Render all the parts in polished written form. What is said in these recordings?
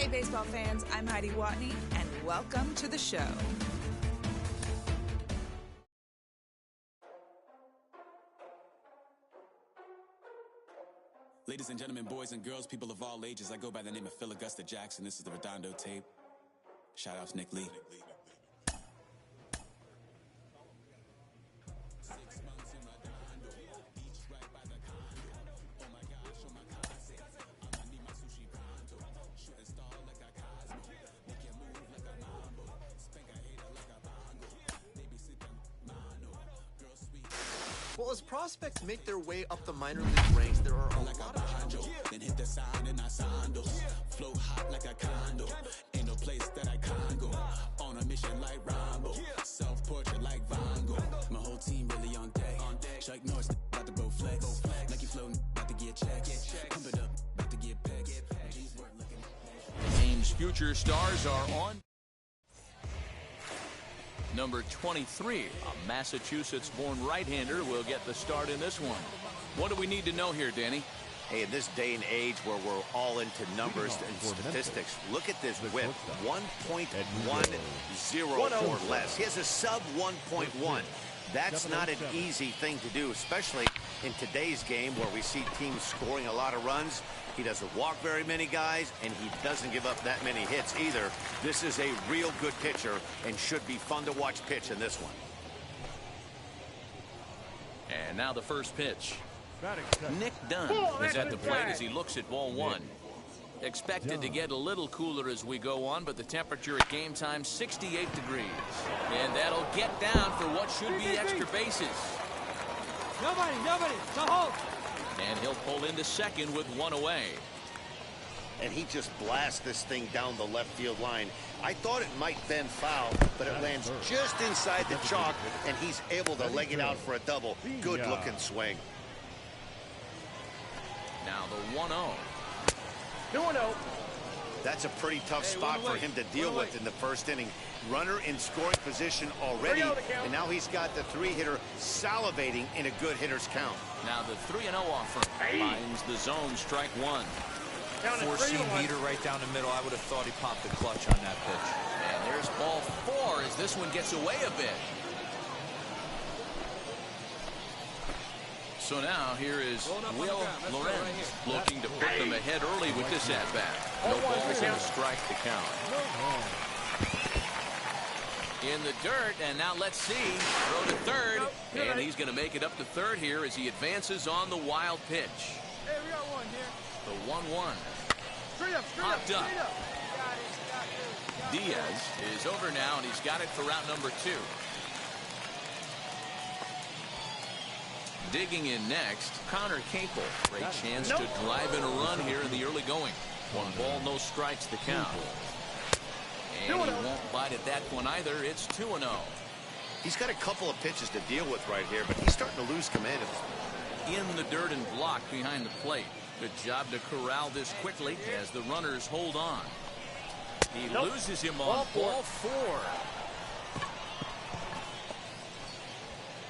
baseball fans, I'm Heidi Watney, and welcome to the show. Ladies and gentlemen, boys and girls, people of all ages, I go by the name of Phil Augusta Jackson. This is the Redondo tape. Shout out to Nick Lee. Well, as prospects make their way up the minor league ranks, there are a lot of challenges. Then hit the sign in our sandals. Flow hot like a condo. Ain't no place that I can't go. On a mission like Rambo. Self-portrait like Van Gogh. My whole team really on deck. Chuck Norris about to bow flex. Nike flow about to get checks. Pump it up, about to get pegs. Team's future stars are on. Number 23, a Massachusetts-born right-hander, will get the start in this one. What do we need to know here, Danny? Hey, in this day and age where we're all into numbers and statistics, look at this whip, 1.10 or less. He has a sub 1.1. That's not an easy thing to do, especially in today's game where we see teams scoring a lot of runs. He doesn't walk very many guys, and he doesn't give up that many hits either. This is a real good pitcher and should be fun to watch pitch in this one. And now the first pitch. Nick Dunn is at the plate as he looks at ball one. Expected to get a little cooler as we go on, but the temperature at game time 68 degrees. And that'll get down for what should be extra bases. Nobody, so hold. And he'll pull into second with one away. And he just blasts this thing down the left field line. I thought it might bend foul, but it lands just inside the chalk, and he's able to leg it out for a double. Good looking swing. Now the 1-0. 2-0. That's a pretty tough spot for him to deal with in the first inning. Runner in scoring position already, and now he's got the three-hitter salivating in a good hitter's count. Now the 3-0 offer finds the zone, strike one. Four-seam heater right down the middle. I would have thought he popped the clutch on that pitch. And there's ball four as this one gets away a bit. So now here is Will Lorenz looking to put them ahead early with this at-bat. No balls and a strike to count. In the dirt, and now let's see. Throw to third, and he's going to make it up to third here as he advances on the wild pitch. Hey, we got one here. The 1-1. Popped up. Diaz is over now, and he's got it for route number 2. Digging in next, Connor Capel. Great chance to drive in a run here in the early going. 1 ball, no strikes to count. And he won't bite at that one either. It's 2-0. He's got a couple of pitches to deal with right here, but he's starting to lose command of his. In the dirt and blocked behind the plate. Good job to corral this quickly as the runners hold on. He loses him on ball 4.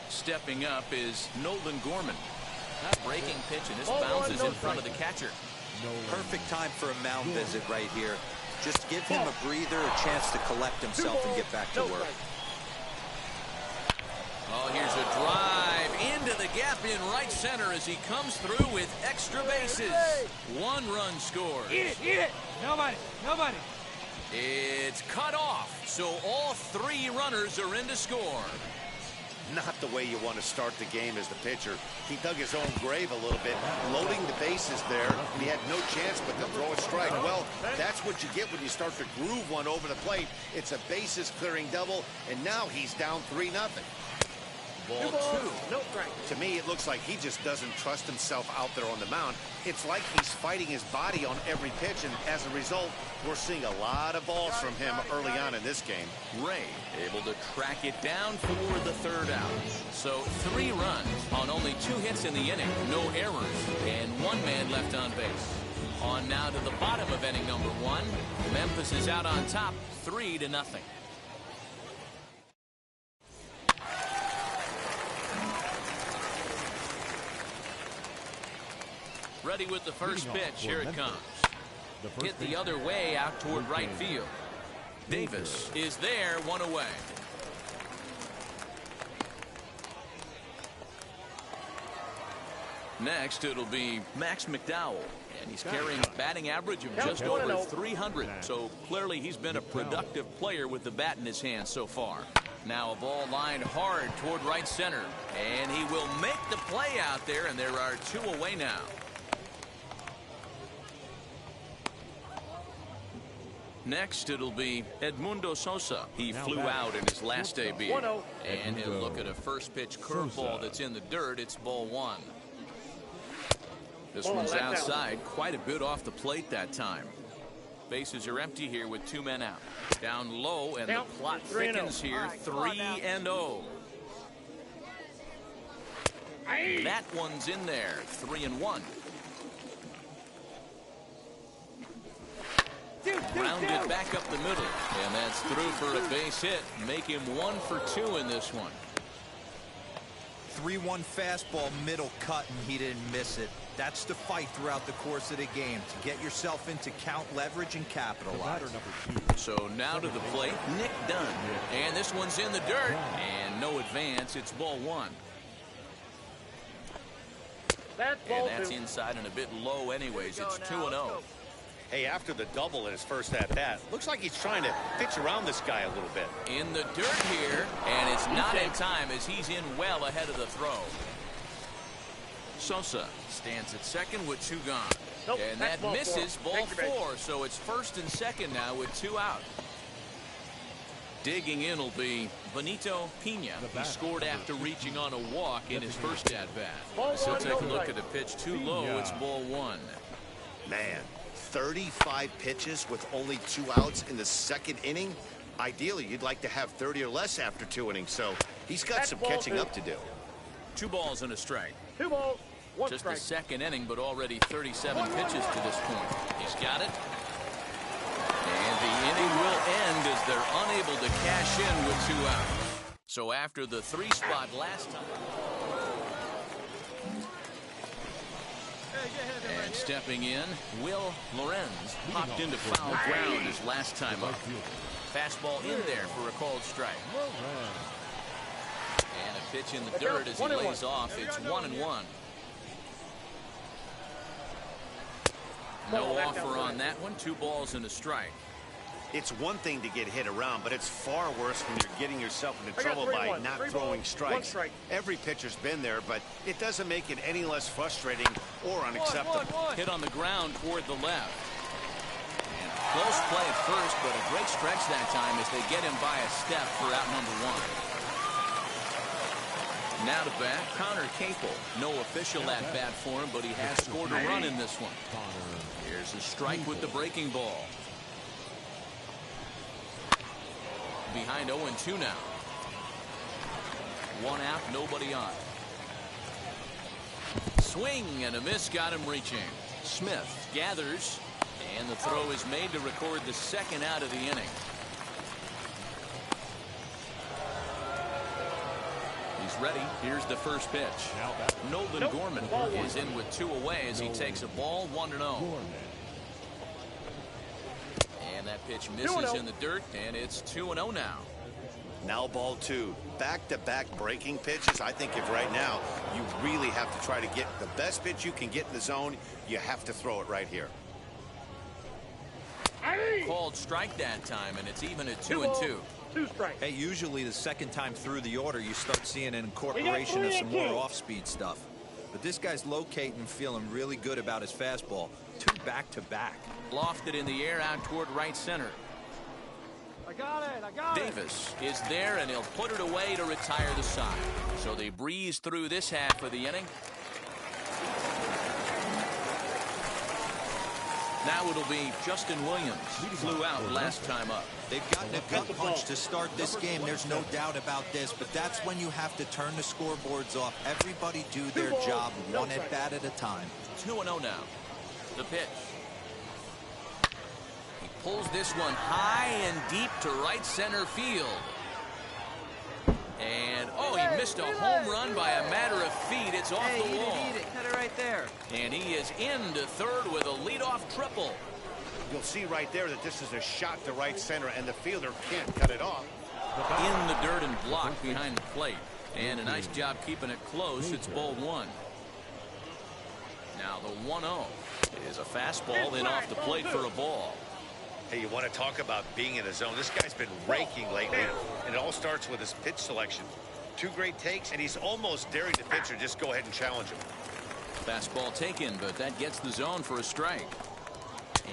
Stepping up is Nolan Gorman. Breaking pitch, and this bounces in front of the catcher. Perfect time for a mound visit right here. Just give him a breather, a chance to collect himself and get back to work. Oh, here's a drive into the gap in right center as he comes through with extra bases. 1 run scores. Eat it. Nobody. It's cut off, so all 3 runners are in to score. Not the way you want to start the game as the pitcher. He dug his own grave a little bit, loading the bases there, and he had no chance but to throw a strike. Well, that's what you get when you start to groove one over the plate. It's a bases-clearing double, and now he's down 3-0. Ball 2. To me, it looks like he just doesn't trust himself out there on the mound. It's like he's fighting his body on every pitch, and as a result, we're seeing a lot of balls from him early on in this game. Ray able to track it down for the 3rd out. So 3 runs on only 2 hits in the inning, no errors, and 1 man left on base. On now to the bottom of inning number 1. Memphis is out on top, 3-0. Ready with the first pitch. Here it comes. Hit the other way out toward right field. Davis is there, one away. Next, it'll be Max McDowell. And he's carrying a batting average of just over 300. So clearly he's been a productive player with the bat in his hand so far. Now a ball lined hard toward right center. And he will make the play out there, and there are 2 away now. Next, it'll be Edmundo Sosa. He flew out in his last debut. And he'll look at a first pitch curveball that's in the dirt. It's ball 1. This one's outside, quite a bit off the plate that time. Bases are empty here with 2 men out. Down low, and the plot thickens here, 3-0. That one's in there, 3-1. Rounded back up the middle, and that's through for a base hit. Make him 1 for 2 in this one. 3-1 fastball, middle cut, and he didn't miss it. That's the fight throughout the course of the game, to get yourself into count leverage and capitalize. So now to the plate, Nick Dunn. And this one's in the dirt, and no advance. It's ball 1. And that's inside and a bit low anyways. It's 2-0. Hey, after the double in his first at-bat, looks like he's trying to pitch around this guy a little bit. In the dirt here, and it's not in time as he's in well ahead of the throw. Sosa stands at second with 2 gone. And that misses ball 4, so it's first and second now with 2 out. Digging in will be Benito Pena. He scored after reaching on a walk in his first at-bat. So take a look at the pitch too low. It's ball 1. Man, 35 pitches with only 2 outs in the second inning. Ideally, you'd like to have 30 or less after 2 innings, so he's got some catching up to do. 2 balls and a strike. 2 balls, 1 Just strike. the second inning, but already 37 pitches to this point. He's got it. And the inning will end as they're unable to cash in with 2 outs. So after the 3 spot last time. And stepping in, Will Lorenz popped into foul ground his last time up. Fastball in there for a called strike. And a pitch in the dirt as he lays off. It's 1-1. No offer on that one. 2 balls and a strike. It's one thing to get hit around, but it's far worse when you're getting yourself into trouble by not throwing strikes. Every pitcher's been there, but it doesn't make it any less frustrating or unacceptable. Hit on the ground toward the left. And close play at first, but a great stretch that time as they get him by a step for out number 1. Now to bat, Connor Capel. No official at-bat for him, but he has scored a run in this one. Here's a strike with the breaking ball. Behind 0-2 now. 1 out, nobody on. Swing and a miss got him reaching. Smith gathers, and the throw is made to record the 2nd out of the inning. He's ready. Here's the first pitch. Nolan Gorman is in with 2 away as he takes a ball, 1-0. And that pitch misses in the dirt, and it's 2-0 now. Now ball 2. Back-to-back breaking pitches. I think if right now you really have to try to get the best pitch you can get in the zone, you have to throw it right here. Called strike that time, and it's even at 2-2. 2 strikes. Hey, usually the second time through the order, you start seeing an incorporation of some more off-speed stuff. But this guy's locating and feeling really good about his fastball. 2 back-to-back. Lofted in the air out toward right center. I got it. Davis is there, and he'll put it away to retire the side. So they breeze through this half of the inning. Now it'll be Justin Williams. Flew out last time up. They've gotten a gut punch to start this game. There's no doubt about this, but that's when you have to turn the scoreboards off. Everybody do their job 1 at-bat at a time. 2-0 now. The pitch. He pulls this one high and deep to right center field. And, he missed a home run by a matter of feet. It's off the wall. Cut it right there. And he is into third with a leadoff triple. You'll see right there that this is a shot to right center, and the fielder can't cut it off. In the dirt and blocked behind the plate. And a nice job keeping it close. It's ball one. Now the 1-0 is a fastball in off the plate for a ball. Hey, you want to talk about being in the zone? This guy's been raking lately, and it all starts with his pitch selection. 2 great takes, and he's almost daring the pitcher just go ahead and challenge him. Fastball taken, but that gets the zone for a strike.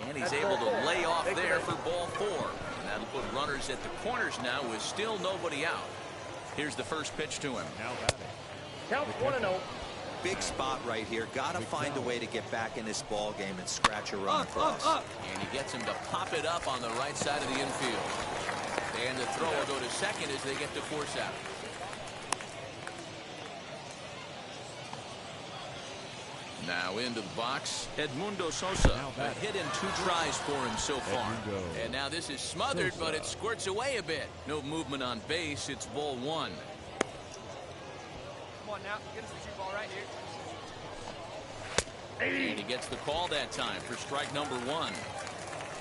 And he's able to lay off there for ball 4. And that'll put runners at the corners now with still nobody out. Here's the first pitch to him. Count 1-0. Big spot right here. Got to find a way to get back in this ball game and scratch a run across. And he gets him to pop it up on the right side of the infield. And the throw will go to second as they get the force out. Now into the box, Edmundo Sosa. A hit in 2 tries for him so far. And now this is smothered, but it squirts away a bit. No movement on base. It's ball 1. Come on now, get us the 2 ball right here. And he gets the call that time for strike number 1.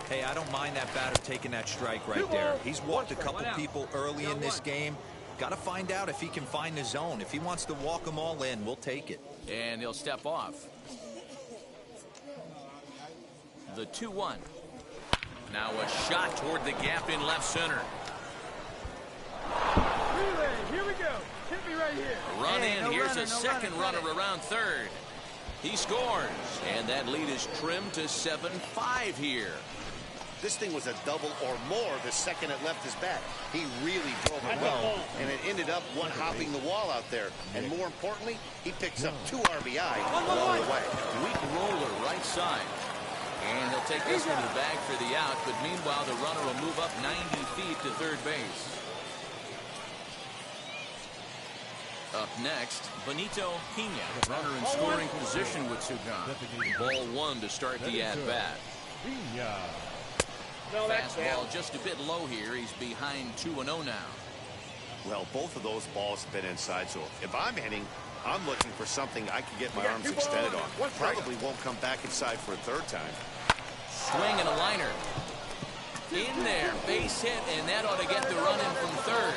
Hey, I don't mind that batter taking that strike right there. He's walked a couple people early in this game. Got to find out if he can find the zone. If he wants to walk them all in, we'll take it. And he'll step off. The 2-1. Now a shot toward the gap in left center. Here we go. Hit me right here. Run in. Here's a second runner around third. He scores. And that lead is trimmed to 7-5 here. This thing was a double or more the second it left his bat. He really drove it well, and it ended up one-hopping the wall out there. And more importantly, he picks up 2 RBI along the way. Weak roller right side. And he'll take this one to the bag for the out, but meanwhile the runner will move up 90 feet to third base. Up next, Benito Pena, runner in scoring position with Sugan. Ball 1 to start the at-bat. Fastball just a bit low here. He's behind 2-0 now. Well, both of those balls have been inside, so if I'm hitting, I'm looking for something I can get my arms extended on. Probably won't come back inside for a 3rd time. Swing and a liner. In there, base hit, and that ought to get the run in from third.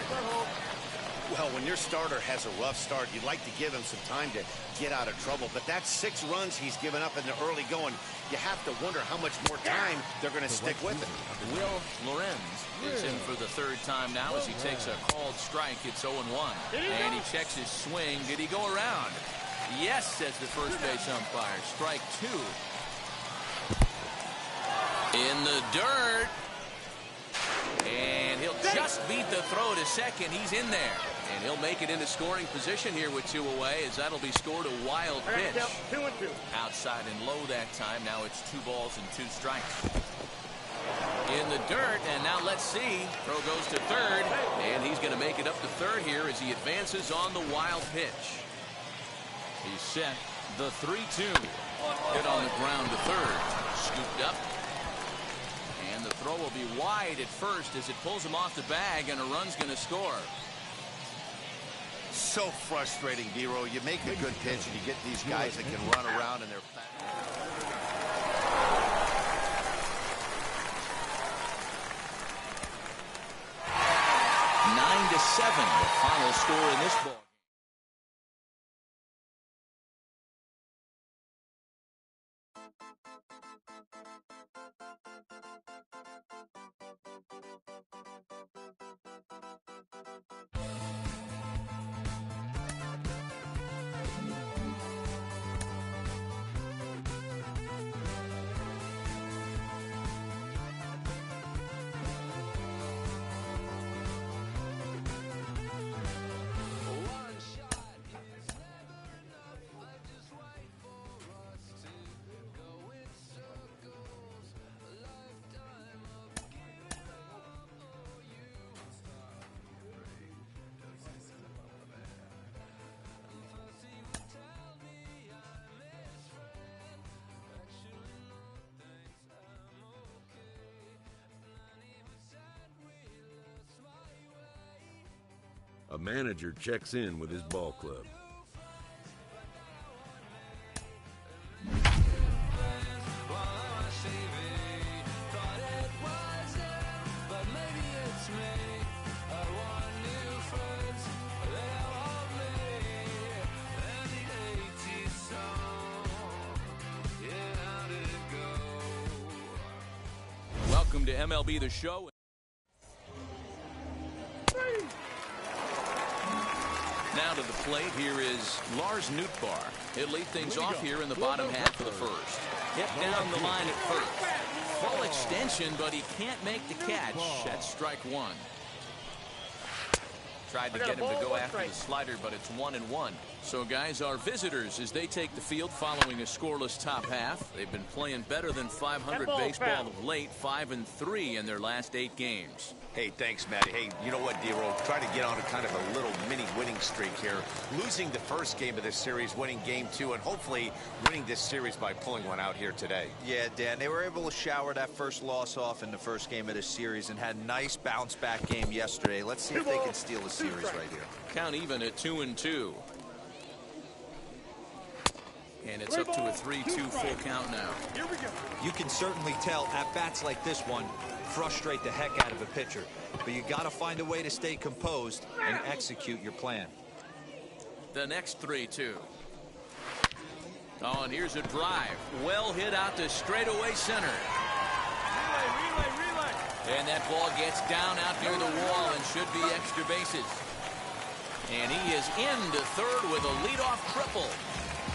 Well, when your starter has a rough start, you'd like to give him some time to get out of trouble. But that's 6 runs he's given up in the early going. You have to wonder how much more time they're going to stick with him. Will Lorenz is in for the 3rd time now as he takes a called strike. It's 0-1. And he checks his swing. Did he go around? Yes, says the first base umpire. Strike 2. In the dirt. And he'll just beat the throw to second. He's in there. And he'll make it into scoring position here with 2 away, as that'll be scored a wild pitch. 2-2. Outside and low that time. Now it's 2 balls and 2 strikes. In the dirt, and now let's see. Throw goes to third, and he's going to make it up to third here as he advances on the wild pitch. He's set. The 3-2. Hit on the ground to third. Scooped up. And the throw will be wide at first as it pulls him off the bag, and a run's going to score. So frustrating, Dero. You make a good pitch and you get these guys that can run around and they're fast. 9-7, the final score in this ball. A manager checks in with his ball club. to MLB The Show. Now to the plate, here is Lars Nootbaar. He'll lead things off here in the bottom half of the first. Hit down the line at first. Full extension, but he can't make the catch. That's strike one. Tried to get him to go after the slider, but it's 1-1. So, guys, our visitors, as they take the field following a scoreless top half, they've been playing better than 500 baseball of late, 5-3 in their last 8 games. Hey, thanks, Matty. Hey, you know what, D-Roll? Try to get on a kind of a little mini winning streak here. Losing the first game of this series, winning game 2, and hopefully winning this series by pulling one out here today. Yeah, Dan, they were able to shower that first loss off in the first game of this series and had a nice bounce-back game yesterday. Let's see if they can steal the series right here. Count even at 2-2. And it's up to a 3-2 full count now. Here we go. You can certainly tell at bats like this one frustrate the heck out of a pitcher, but you got to find a way to stay composed and execute your plan. The next 3-2. Oh, and here's a drive. Well hit out to straightaway center. Relay. And that ball gets down out near the wall and should be extra bases. And he is into third with a leadoff triple.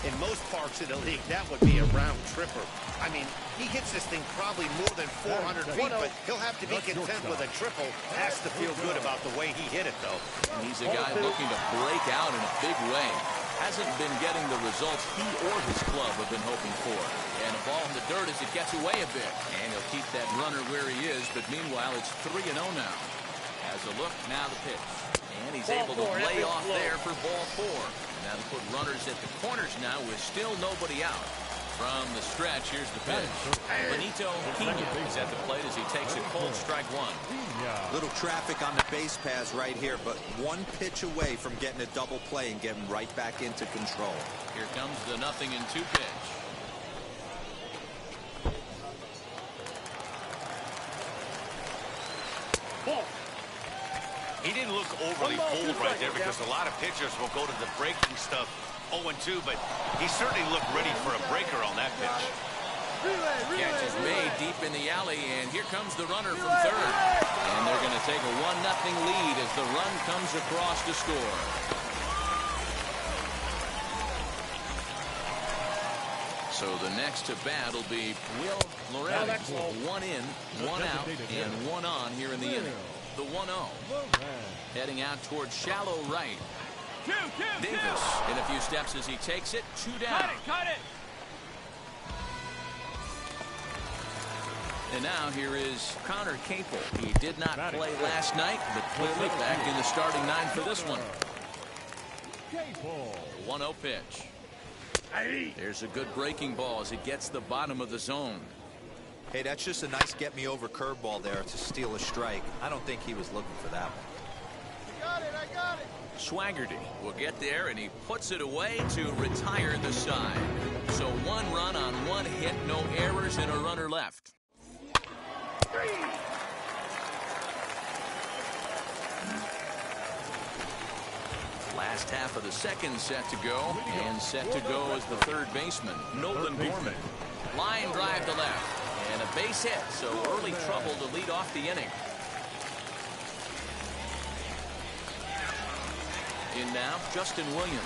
In most parks of the league, that would be a round tripper. I mean, he hits this thing probably more than 400 feet, but he'll have to be content with a triple. Has to feel good about the way he hit it, though. And he's a guy looking to break out in a big way. Hasn't been getting the results he or his club have been hoping for. And a ball in the dirt as it gets away a bit. And he'll keep that runner where he is, but meanwhile, it's 3-0 now. Has a look, now the pitch. And he's able to lay off there for ball 4. Now to put runners at the corners now with still nobody out. From the stretch, here's the pitch. Benito Pena is at the plate as he takes it cold, strike one. Little traffic on the base paths right here, but one pitch away from getting a double play and getting right back into control. Here comes the 0-2 pitch. He didn't look overly bold right there because a lot of pitchers will go to the breaking stuff 0-2, but he certainly looked ready for a breaker on that pitch. Catch is made deep in the alley, and here comes the runner from third. And they're going to take a 1-0 lead as the run comes across to score. So the next to bat will be Will Loretti. 1 in, 1 out, and 1 on here in the inning. The 1-0. Heading out towards shallow right. Davis in a few steps as he takes it. 2 down. Cut it. And now here is Connor Capel. He did not play last night, but clearly back in the starting 9 for this one. 1-0 pitch. There's a good breaking ball as it gets the bottom of the zone. Hey, that's just a nice get-me-over curveball there to steal a strike. I don't think he was looking for that one. I got it. Swaggerty will get there, and he puts it away to retire the side. So 1 run on 1 hit, no errors, and a runner left. Last half of the second set to go, and set to go as the third baseman, Nolan Gorman. Line drive to left. And a base hit, so early trouble to lead off the inning. In now, Justin Williams.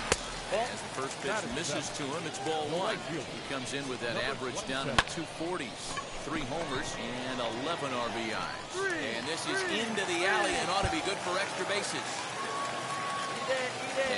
As the first pitch misses to him, it's ball 1. He comes in with that average down in the 240s. 3 homers and 11 RBIs. And this is into the alley and ought to be good for extra bases.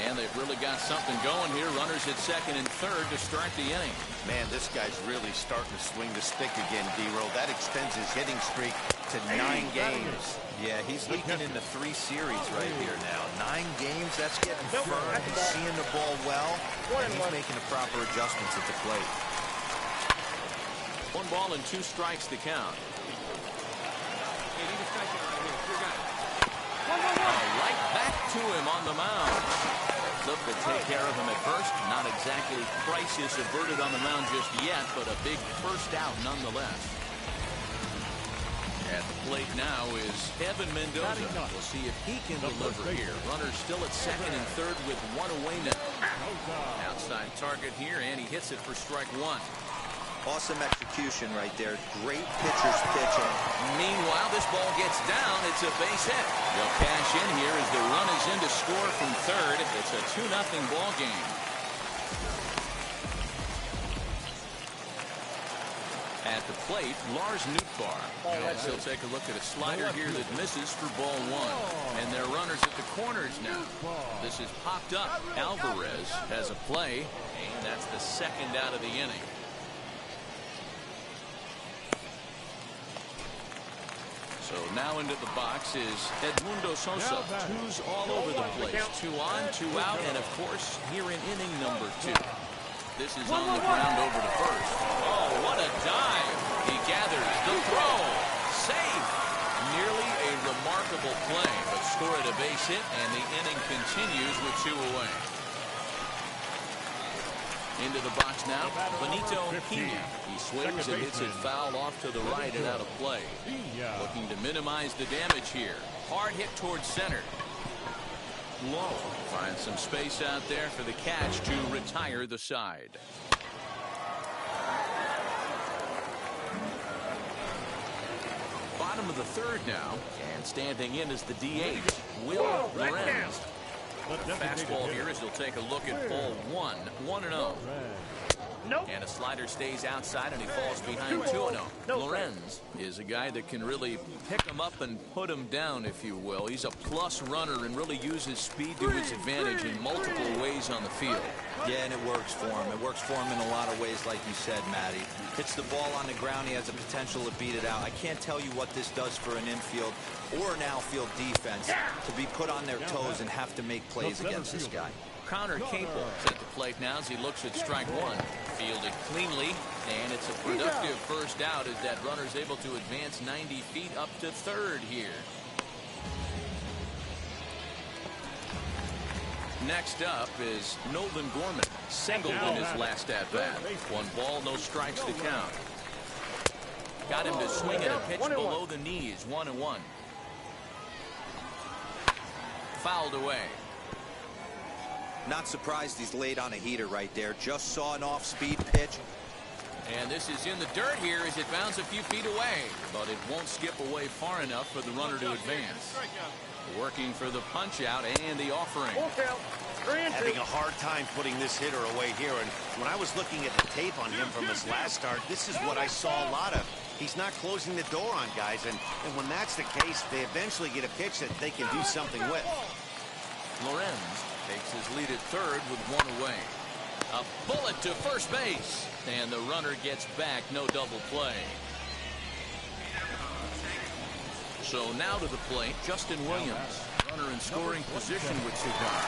And they've really got something going here. Runners at second and third to start the inning. Man, this guy's really starting to swing the stick again, D-Roll. That extends his hitting streak to 9 games. Yeah, he's leaking into 3 series right here now. 9 games, that's getting firm. He's seeing the ball well, and he's making the proper adjustments at the plate. 1 ball and 2 strikes to count. Right back to him on the mound. Look to take care of him at first. Not exactly crisis averted on the mound just yet, but a big first out nonetheless. At the plate now is Evan Mendoza. We'll see if he can deliver here. Runners still at second and third with 1 away now. Outside target here, and he hits it for strike 1. Awesome execution right there. Great pitcher's pitching. Meanwhile, this ball gets down. It's a base hit. They'll cash in here as the run is in to score from third. It's a 2-0 ball game. At the plate, Lars Nootbaar. Yes, he'll take a look at a slider here that misses for ball one. And their runners at the corners now. This is popped up. Alvarez has a play, and that's the second out of the inning. So now into the box is Edmundo Sosa. Twos all over the place. 2 on, 2 out, and of course, here in inning number 2. This is on the ground over to first. Oh, what a dive. He gathers the throw. Safe. Nearly a remarkable play, but scored a base hit, and the inning continues with 2 away. Into the box now, Benito Pina. He swings and hits it foul off to the right and out of play. Looking to minimize the damage here. Hard hit towards center. Low. Finds some space out there for the catch to retire the side. Bottom of the third now, and standing in is the DH, Will Lorenz. Fastball here as he'll take a look at ball 1, 1-0. And a slider stays outside and he falls behind 2-0. Lorenz is a guy that can really pick him up and put him down, if you will. He's a plus runner and really uses speed to his advantage in multiple ways on the field. Yeah, and it works for him. It works for him in a lot of ways, like you said, Matty. Hits the ball on the ground. He has the potential to beat it out. I can't tell you what this does for an infield or an outfield defense to be put on their toes and have to make plays against this guy. Connor Capel at the plate now as he looks at strike 1. Fielded cleanly, and it's a productive first out as that runner's able to advance 90 feet up to third here. Next up is Nolan Gorman. Singled in his last at-bat. 1 ball, no strikes to count. Got him to swing at a pitch below the knees. 1-1. Fouled away. Not surprised he's laid on a heater right there. Just saw an off-speed pitch. And this is in the dirt here as it bounds a few feet away. But it won't skip away far enough for the runner to advance. Working for the punch-out and the offering. Having a hard time putting this hitter away here. And when I was looking at the tape on him from his last start, this is what I saw a lot of. He's not closing the door on guys. And when that's the case, they eventually get a pitch that they can do something with. Lorenz takes his lead at third with 1 away. A bullet to first base. And the runner gets back. No double play. So now to the plate, Justin Williams. Runner in scoring position with Cigar.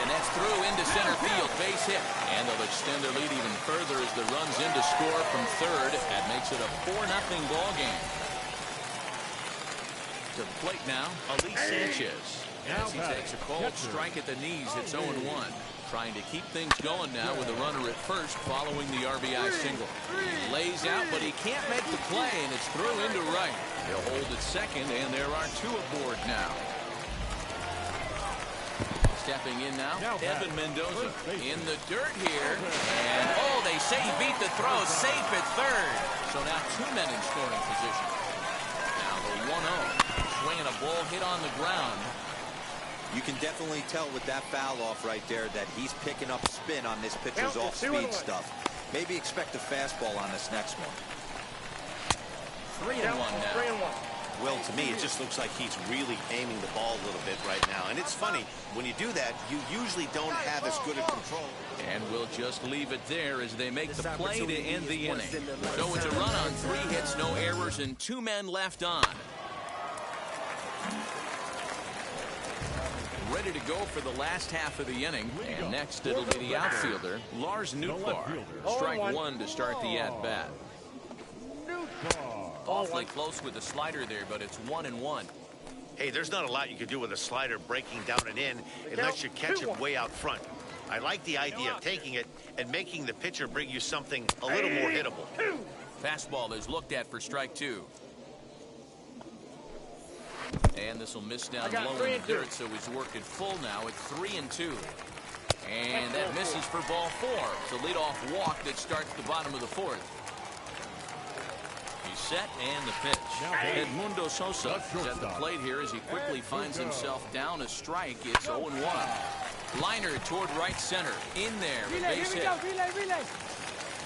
And that's through into center field. Base hit. And they'll extend their lead even further as the run's in to score from third. That makes it a 4-0 ball game. To the plate now, Elise Sanchez. As he takes a cold strike at the knees, it's 0-1. Trying to keep things going now with a runner at first following the RBI single. He lays out, but he can't make the play, and it's through into right. He'll hold at second, and there are 2 aboard now. Stepping in now, Evan Mendoza in the dirt here. And, oh, they say he beat the throw, safe at third. So now 2 men in scoring position. Now the 1-0. Swinging a ball hit on the ground. You can definitely tell with that foul off right there that he's picking up spin on this pitcher's off-speed stuff. Maybe expect a fastball on this next one. 3-1 now. Well, to me, it just looks like he's really aiming the ball a little bit right now. And it's funny, when you do that, you usually don't have as good a control. And we'll just leave it there as they make the play to end the inning. So it's a run on 3 hits, no errors, and 2 men left on. Ready to go for the last half of the inning. And next it'll be the outfielder, Lars Nootbaar. Strike 1 to start the at-bat. Awfully close with the slider there, but it's 1-1. Hey, there's not a lot you can do with a slider breaking down and in unless you catch it way out front. I like the idea of taking it and making the pitcher bring you something a little more hittable. Fastball is looked at for strike 2. And this will miss down low in the dirt, so he's worked it full now at 3-2. And that misses for ball 4. It's a leadoff walk that starts the bottom of the 4th. He's set and the pitch. Edmundo Sosa is at the plate here as he quickly finds himself down a strike. It's 0-1. Liner toward right center. In there. Base hit.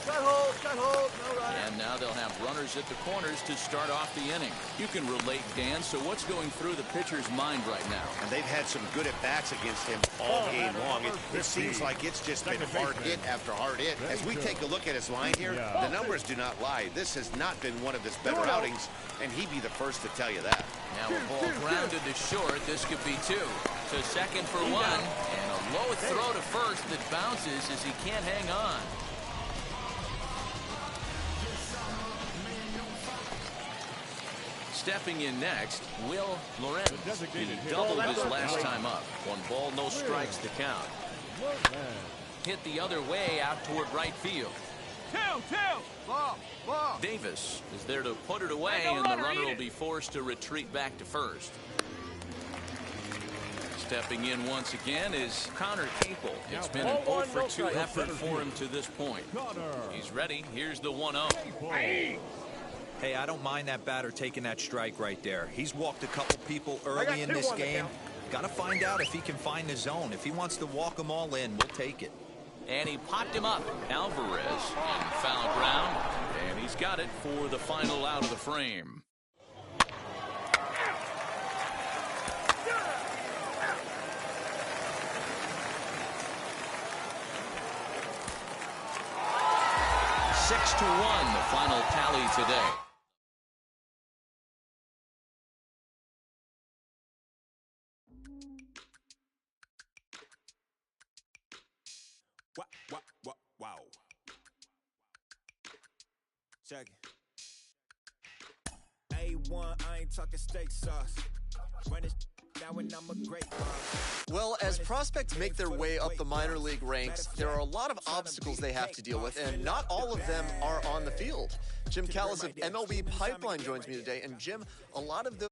Shut hold, no runner. And now they'll have runners at the corners to start off the inning. You can relate, Dan. So what's going through the pitcher's mind right now? And they've had some good at-bats against him all game long. It seems like it's just been hard hit after hard hit. As we take a look at his line here, the numbers do not lie. This has not been one of his better outings, and he'd be the first to tell you that. Now a ball grounded to short. This could be 2. To second for 1. And a low throw to first that bounces as he can't hang on. Stepping in next, Will Lorenz. He doubled his last time up. 1 ball, no strikes to count. Hit the other way out toward right field. 2. Ball. Davis is there to put it away, and the runner will be forced to retreat back to first. Stepping in once again is Connor Capel. It's been an 0-for-2 effort for him to this point. He's ready. Here's the 1-0. Hey, I don't mind that batter taking that strike right there. He's walked a couple people early in this game. Got to find out if he can find the zone. If he wants to walk them all in, we'll take it. And he popped him up. Alvarez in foul ground. And he's got it for the final out of the frame. Six to 1, the final tally today. Wow. Check it. A1, I ain't talking steak sauce. Run it now and I'm a great boss. Well, as prospects make their way up the minor league ranks, there are a lot of obstacles they have to deal with, and not all of them are on the field. Jim Callis of MLB Pipeline joins me today, and Jim, a lot of those